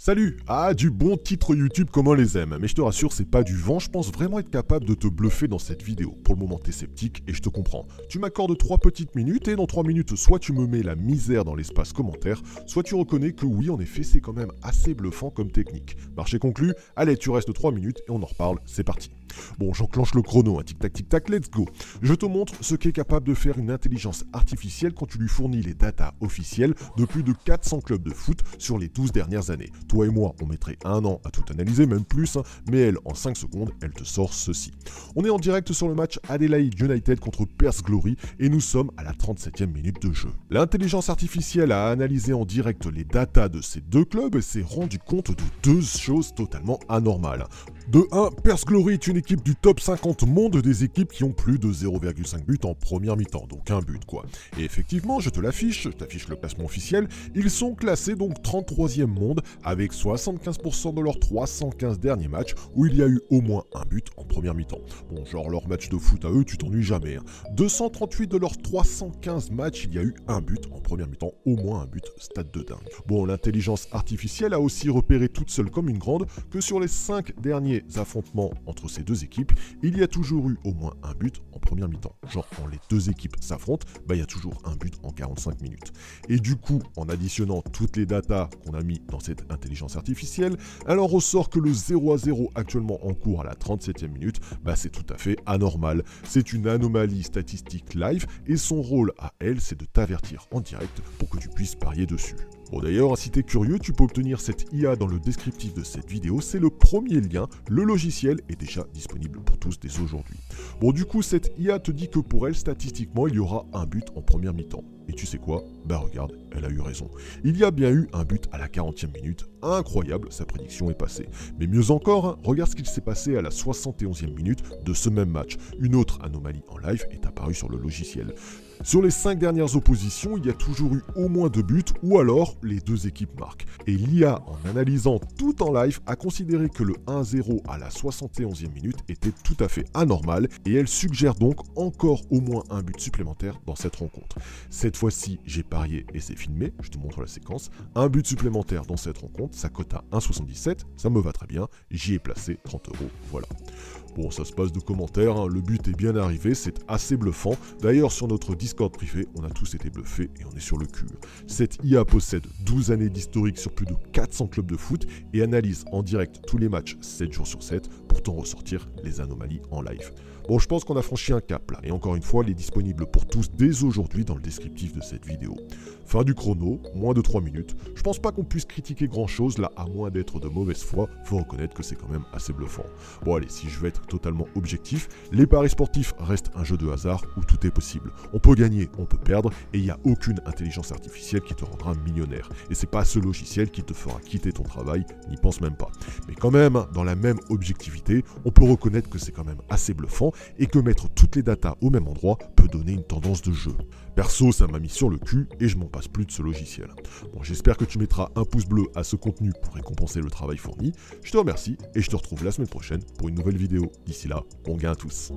Salut! Ah, du bon titre YouTube comme on les aime, mais je te rassure, c'est pas du vent, je pense vraiment être capable de te bluffer dans cette vidéo. Pour le moment, t'es sceptique et je te comprends. Tu m'accordes 3 petites minutes et dans 3 minutes, soit tu me mets la misère dans l'espace commentaire, soit tu reconnais que oui, en effet, c'est quand même assez bluffant comme technique. Marché conclu, allez, tu restes 3 minutes et on en reparle, c'est parti. Bon, j'enclenche le chrono, tic-tac, let's go. Je te montre ce qu'est capable de faire une intelligence artificielle quand tu lui fournis les datas officielles de plus de 400 clubs de foot sur les 12 dernières années. Toi et moi, on mettrait 1 an à tout analyser, même plus, mais elle, en 5 secondes, elle te sort ceci. On est en direct sur le match Adelaide United contre Perth Glory et nous sommes à la 37e minute de jeu. L'intelligence artificielle a analysé en direct les datas de ces deux clubs et s'est rendu compte de deux choses totalement anormales. De 1, Perth Glory est une équipe du top 50 monde des équipes qui ont plus de 0,5 but en première mi-temps, donc un but quoi. Et effectivement, je t'affiche le classement officiel, ils sont classés donc 33e monde avec 75% de leurs 315 derniers matchs où il y a eu au moins un but en première mi-temps. Bon, genre leur match de foot à eux, tu t'ennuies jamais. 238 de leurs 315 matchs, il y a eu un but en première mi-temps, au moins un but, stade de dingue. Bon, l'intelligence artificielle a aussi repéré toute seule comme une grande que sur les 5 derniers affrontements entre ces deux équipes, il y a toujours eu au moins un but en première mi-temps. Genre quand les deux équipes s'affrontent, il y a toujours un but en 45 minutes. Et du coup, en additionnant toutes les datas qu'on a mis dans cette intelligence artificielle, elle en ressort que le 0-0 actuellement en cours à la 37e minute, c'est tout à fait anormal. C'est une anomalie statistique live et son rôle à elle, c'est de t'avertir en direct pour que tu puisses parier dessus. Bon d'ailleurs, si t'es curieux, tu peux obtenir cette IA dans le descriptif de cette vidéo, c'est le premier lien, le logiciel est déjà disponible pour tous dès aujourd'hui. Bon du coup, cette IA te dit que pour elle, statistiquement, il y aura un but en première mi-temps. Et tu sais quoi? Regarde, elle a eu raison. Il y a bien eu un but à la 40e minute, incroyable, sa prédiction est passée. Mais mieux encore, regarde ce qu'il s'est passé à la 71e minute de ce même match. Une autre anomalie en live est apparue sur le logiciel. Sur les 5 dernières oppositions, il y a toujours eu au moins 2 buts ou alors les deux équipes marquent. Et l'IA, en analysant tout en live, a considéré que le 1-0 à la 71e minute était tout à fait anormal et elle suggère donc encore au moins un but supplémentaire dans cette rencontre. Cette fois-ci, j'ai parié et c'est filmé, je te montre la séquence. Un but supplémentaire dans cette rencontre, ça cote à 1,77, ça me va très bien, j'y ai placé 30 €, voilà. Bon, ça se passe de commentaires, le but est bien arrivé, c'est assez bluffant. D'ailleurs, sur notre Discord privé, on a tous été bluffés et on est sur le cul. Cette IA possède 12 années d'historique sur plus de 400 clubs de foot et analyse en direct tous les matchs 7 jours sur 7 pour t'en ressortir les anomalies en live. Bon, je pense qu'on a franchi un cap là, et encore une fois, il est disponible pour tous dès aujourd'hui dans le descriptif de cette vidéo. Fin du chrono, moins de 3 minutes. Je pense pas qu'on puisse critiquer grand chose là, à moins d'être de mauvaise foi, faut reconnaître que c'est quand même assez bluffant. Bon allez, si je veux être totalement objectif, les paris sportifs restent un jeu de hasard où tout est possible. On peut gagner, on peut perdre, et il n'y a aucune intelligence artificielle qui te rendra millionnaire. Et c'est pas ce logiciel qui te fera quitter ton travail, n'y pense même pas. Mais quand même, dans la même objectivité, on peut reconnaître que c'est quand même assez bluffant, et que mettre toutes les datas au même endroit peut donner une tendance de jeu. Perso, ça m'a mis sur le cul et je m'en passe plus de ce logiciel. Bon, j'espère que tu mettras un pouce bleu à ce contenu pour récompenser le travail fourni. Je te remercie et je te retrouve la semaine prochaine pour une nouvelle vidéo. D'ici là, bon gain à tous.